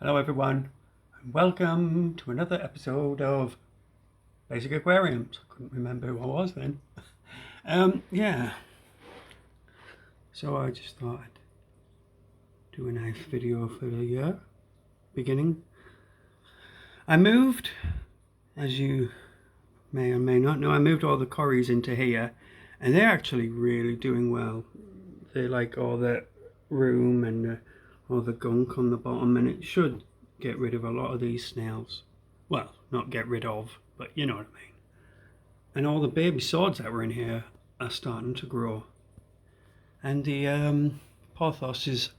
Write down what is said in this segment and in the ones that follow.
Hello everyone, and welcome to another episode of Basic Aquariums. I couldn't remember who I was then. Yeah, so I just thought I'd do a nice video for the beginning. I moved, as you may or may not know, I moved all the cories into here, and they're actually really doing well. They like all the room and all the gunk on the bottom, and it should get rid of a lot of these snails. Well, not get rid of, but you know what I mean. And all the baby swords that were in here are starting to grow. And the pothos is,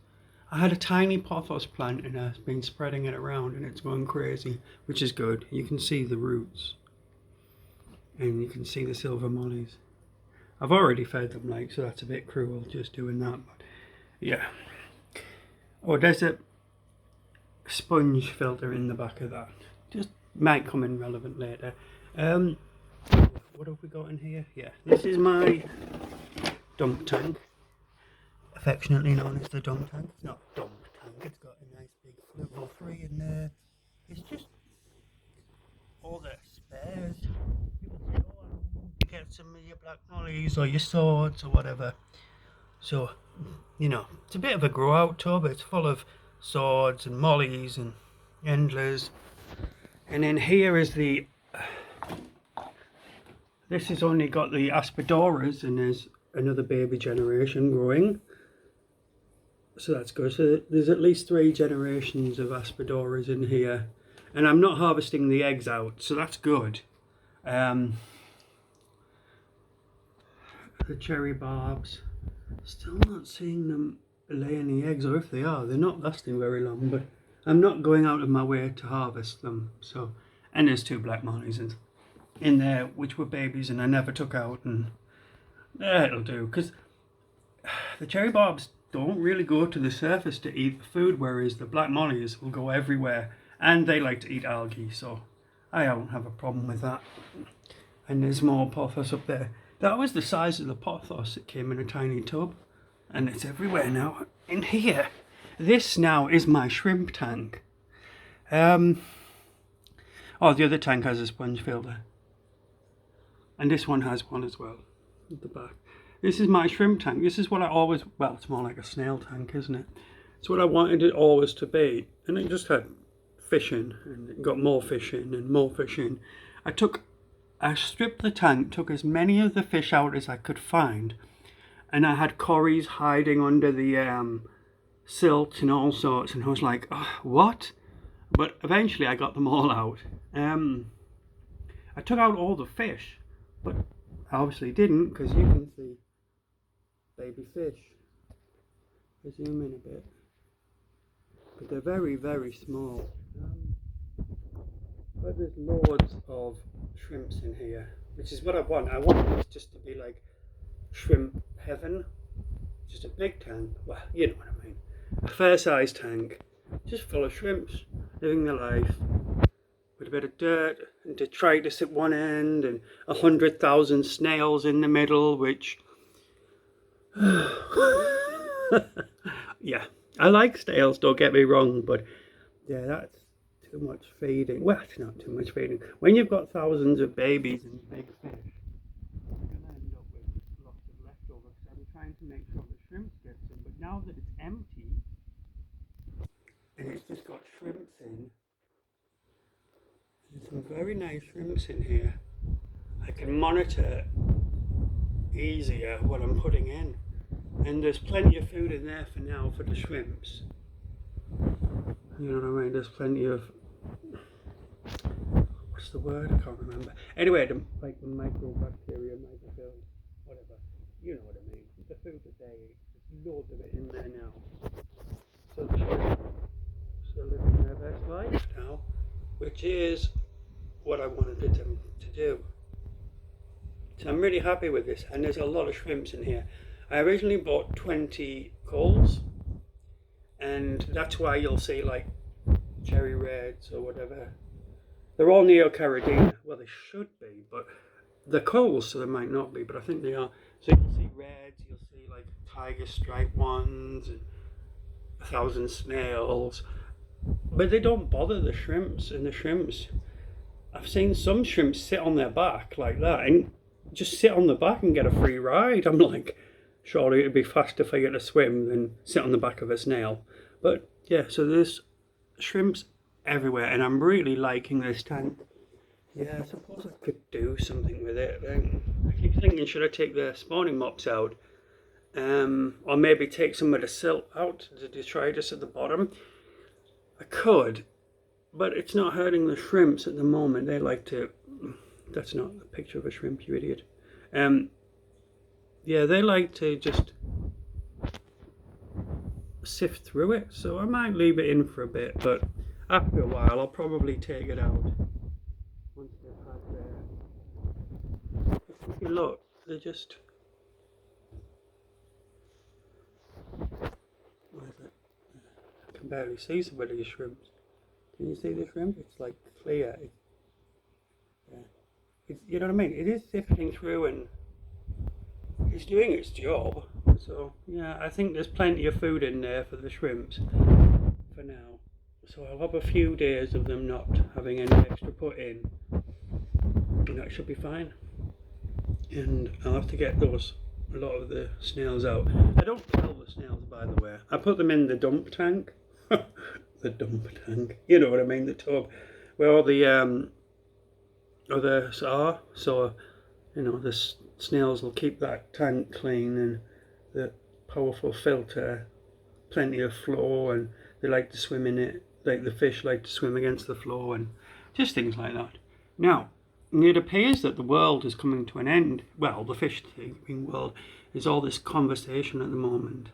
I had a tiny pothos plant and I've been spreading it around and it's going crazy, which is good. You can see the roots and you can see the silver mollies. I've already fed them, so that's a bit cruel just doing that, but yeah. Oh, there's a sponge filter in the back of that. Just might come in relevant later. What have we got in here? Yeah, this is my dump tank, affectionately known as the dump tank. It's not a dump tank, it's got a nice big Fluval 3 in there. It's just all the spares. People say, oh, you get some of your black mollies or your swords or whatever. So, you know, it's a bit of a grow out tub. It's full of swords and mollies and endlers. And then here is this has only got the Aspidoras, and there's another baby generation growing. So that's good. So there's at least 3 generations of Aspidoras in here. And I'm not harvesting the eggs out, so that's good. The cherry barbs, still not seeing them lay any eggs, or if they are, they're not lasting very long, but I'm not going out of my way to harvest them. So, and there's 2 black mollies in there which were babies and I never took out, and it'll do, because the cherry barbs don't really go to the surface to eat the food, whereas the black mollies will go everywhere and they like to eat algae, so I don't have a problem with that. And there's more pothos up there. That was the size of the pothos. It came in a tiny tub and it's everywhere now. In here, this now is my shrimp tank. Oh, the other tank has a sponge filter. And this one has one as well at the back. This is my shrimp tank. This is what I always, well, it's more like a snail tank, isn't it? It's what I wanted it always to be. And it just had fish in, and it got more fish in and more fish in. I stripped the tank, took as many of the fish out as I could find, and I had cories hiding under the silt and all sorts, and I was like, oh, what? But eventually I got them all out. I took out all the fish, but I obviously didn't, because you can see baby fish. I zoom in a bit, but they're very, very small. But there's loads of shrimps in here, which is what I want. I want this just to be like shrimp heaven, just a big tank. Well, you know what I mean. A fair-sized tank, just full of shrimps, living their life, with a bit of dirt and detritus at one end and 100,000 snails in the middle, which yeah, I like snails, don't get me wrong, but yeah, that's too much feeding. Well, it's not too much feeding. When you've got thousands of babies and big fish, you're going to end up with lots of leftovers. I'm trying to make sure the shrimps get some, but now that it's empty and it's just got shrimps in, there's some very nice shrimps in here. I can monitor easier what I'm putting in, and there's plenty of food in there for now for the shrimps. You know what I mean? There's plenty of, what's the word? I can't remember. Anyway, the microbacteria, microfilms, whatever. You know what I mean. The food that they eat. There's loads of it in there now. So the shrimps are living their best life now, which is what I wanted them to do. So I'm really happy with this, and there's a lot of shrimps in here. I originally bought 20 culls, and that's why you'll see like cherry reds or whatever. They're all Neocaridina. Well, they should be, but they're culls, so they might not be, but I think they are. So you'll see reds, you'll see like tiger stripe ones, and 1,000 snails. but they don't bother the shrimps, and the shrimps, I've seen some shrimps sit on their back like that and just sit on the back and get a free ride. I'm like, surely it'd be faster for you to swim than sit on the back of a snail. But yeah, so there's shrimps everywhere, and I'm really liking this tank. Yeah, I suppose I could do something with it. I keep thinking, should I take the spawning mops out? Or maybe take some of the silt out, the detritus at the bottom. I could, but it's not hurting the shrimps at the moment. They like to... That's not a picture of a shrimp, you idiot. Yeah, they like to just sift through it, so I might leave it in for a bit, but after a while I'll probably take it out once they've had their... If you look, they're just... Where is it? I can barely see some of these shrimps. Can you see the shrimp? It's like clear. You know what I mean? It is sifting through and it's doing its job. So yeah, I think there's plenty of food in there for the shrimps for now. So I'll have a few days of them not having any extra put in, and that should be fine. And I'll have to get a lot of the snails out. I don't kill the snails, by the way. I put them in the dump tank. The dump tank. You know what I mean? The tub where all the others are. So, you know, the snails will keep that tank clean, and the powerful filter, plenty of flow, and they like to swim in it. Like the fish like to swim against the flow, and just things like that. Now, it appears that the world is coming to an end. Well, the fish thing world. There's all this conversation at the moment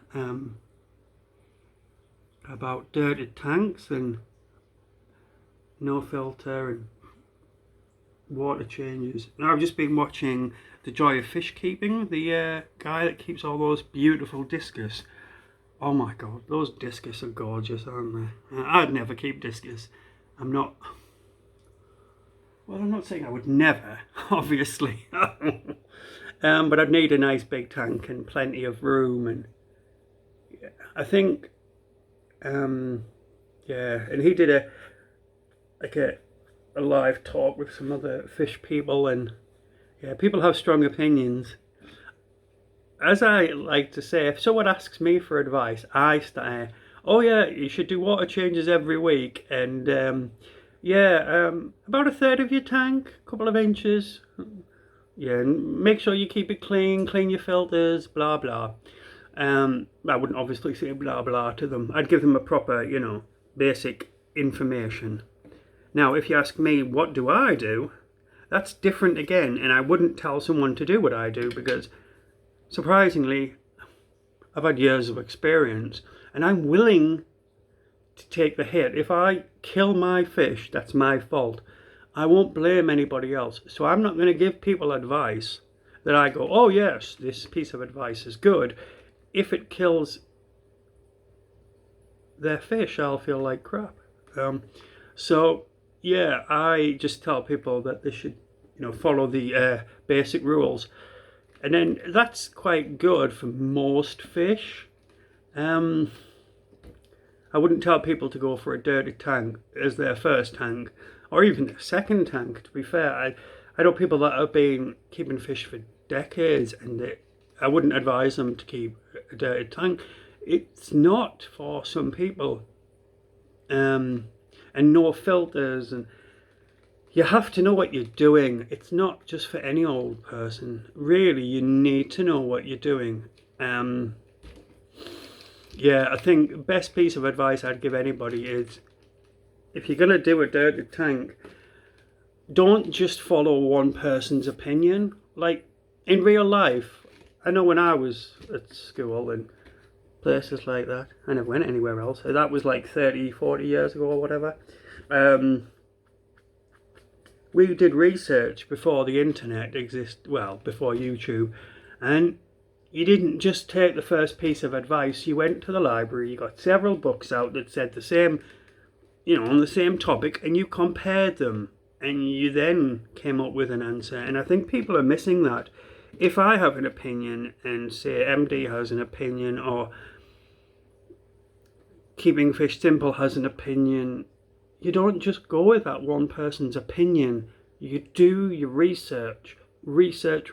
about dirty tanks and no filter and water changes. Now, I've just been watching The Joy of Fish Keeping, the guy that keeps all those beautiful discus. Oh my god, those discus are gorgeous, aren't they? I'd never keep discus. I'm not saying I would never, obviously. But I'd need a nice big tank and plenty of room, and yeah, I think yeah, and he did a live talk with some other fish people, and yeah, people have strong opinions. As I like to say, if someone asks me for advice, I say, oh yeah, you should do water changes every week, and yeah, about a third of your tank, a couple of inches. Yeah, and make sure you keep it clean your filters, blah blah. I wouldn't obviously say blah blah to them. I'd give them a proper, you know, basic information. Now, if you ask me, what do I do? That's different again, and I wouldn't tell someone to do what I do because, surprisingly, I've had years of experience, and I'm willing to take the hit. If I kill my fish, that's my fault. I won't blame anybody else. So I'm not going to give people advice that I go, oh yes, this piece of advice is good. If it kills their fish, I'll feel like crap. So yeah, I just tell people that they should, you know, follow the basic rules. And then that's quite good for most fish. I wouldn't tell people to go for a dirty tank as their first tank, or even their second tank, to be fair. I know people that have been keeping fish for decades, and I wouldn't advise them to keep a dirty tank. It's not for some people. And no filters, and you have to know what you're doing. It's not just for any old person. Really, you need to know what you're doing. Yeah, I think the best piece of advice I'd give anybody is, if you're going to do a dirty tank, don't just follow one person's opinion. Like, in real life, I know when I was at school and places like that, I never went anywhere else. That was like 30, 40 years ago or whatever. We did research before the internet existed, well, before YouTube, and you didn't just take the first piece of advice. You went to the library, you got several books out that said the same, you know, on the same topic, and you compared them, and you then came up with an answer. And I think people are missing that. If I have an opinion and say MD has an opinion, or Keeping Fish Simple has an opinion, you don't just go with that one person's opinion. You do your research. Research.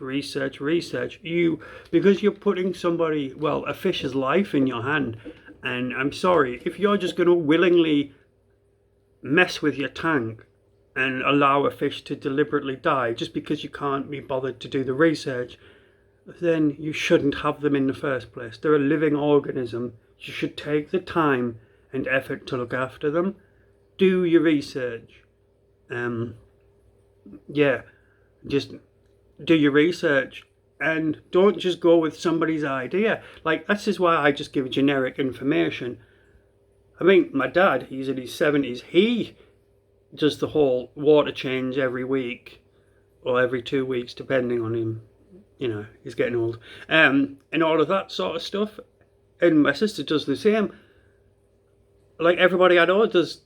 Because you're putting somebody, well, a fish's life in your hand. And I'm sorry, if you're just going to willingly mess with your tank and allow a fish to deliberately die just because you can't be bothered to do the research, then you shouldn't have them in the first place. They're a living organism. You should take the time and effort to look after them. Do your research. Just do your research and don't just go with somebody's idea. Like, this is why I just give generic information. I mean, my dad, he's in his 70s, he does the whole water change every week or every 2 weeks, depending on him. You know, he's getting old. And all of that sort of stuff. And my sister does the same. Like, everybody I know does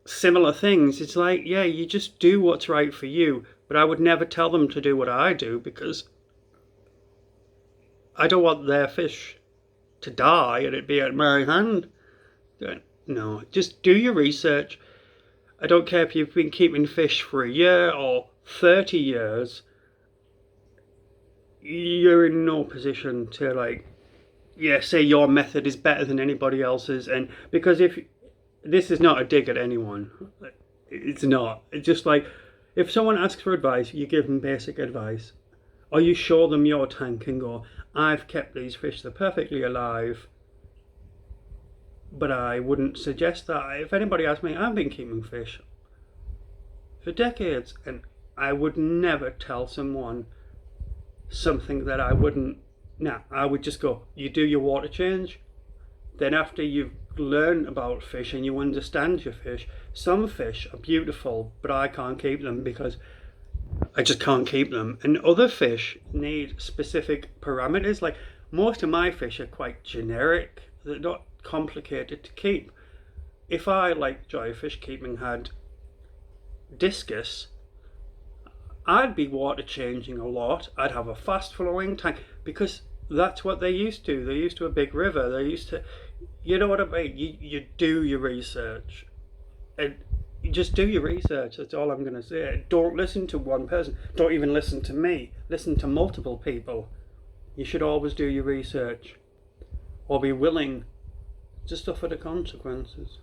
similar things. It's like, yeah, you just do what's right for you. But I would never tell them to do what I do because I don't want their fish to die and it be at my hand. No, just do your research. I don't care if you've been keeping fish for a year or 30 years. You're in no position to, like, say your method is better than anybody else's. And because if this is not a dig at anyone, it's not. It's just like, if someone asks for advice, you give them basic advice. Or you show them your tank and go, I've kept these fish, they're perfectly alive. But I wouldn't suggest that. If anybody asked me, I've been keeping fish for decades, and I would never tell someone something that I wouldn't. I would just go, you do your water change. Then after you've learned about fish and you understand your fish, some fish are beautiful, but I can't keep them because I just can't keep them. And other fish need specific parameters. Like, most of my fish are quite generic. They're not complicated to keep. If I, like Joy Fish Keeping, had discus, I'd be water changing a lot. I'd have a fast flowing tank because that's what they're used to. They're used to a big river. They're used to, you know what I mean? You do your research. And you just do your research. That's all I'm going to say. Don't listen to one person. Don't even listen to me. Listen to multiple people. You should always do your research. Or be willing to suffer the consequences.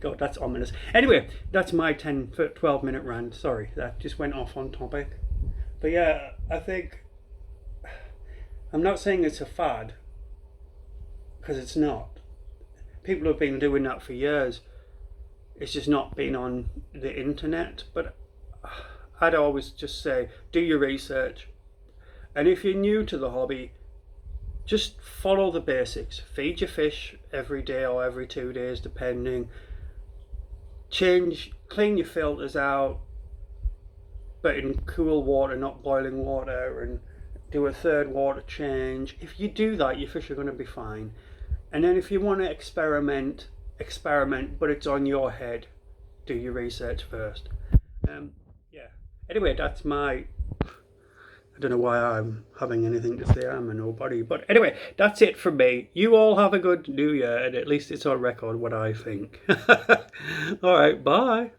God, that's ominous. Anyway, that's my 12 minute rant. Sorry, that just went off on topic. But yeah, I think, I'm not saying it's a fad, because it's not. People have been doing that for years. It's just not been on the internet. But I'd always just say, do your research. And if you're new to the hobby, just follow the basics. Feed your fish every day or every 2 days, depending. Clean your filters out, but in cool water, not boiling water, and do a third water change. If you do that, your fish are going to be fine. And then if you want to experiment, but it's on your head. Do your research first. Anyway, that's my, I don't know why I'm having anything to say. I'm a nobody. But anyway, that's it from me. You all have a good New Year, and at least it's on record what I think. All right, bye.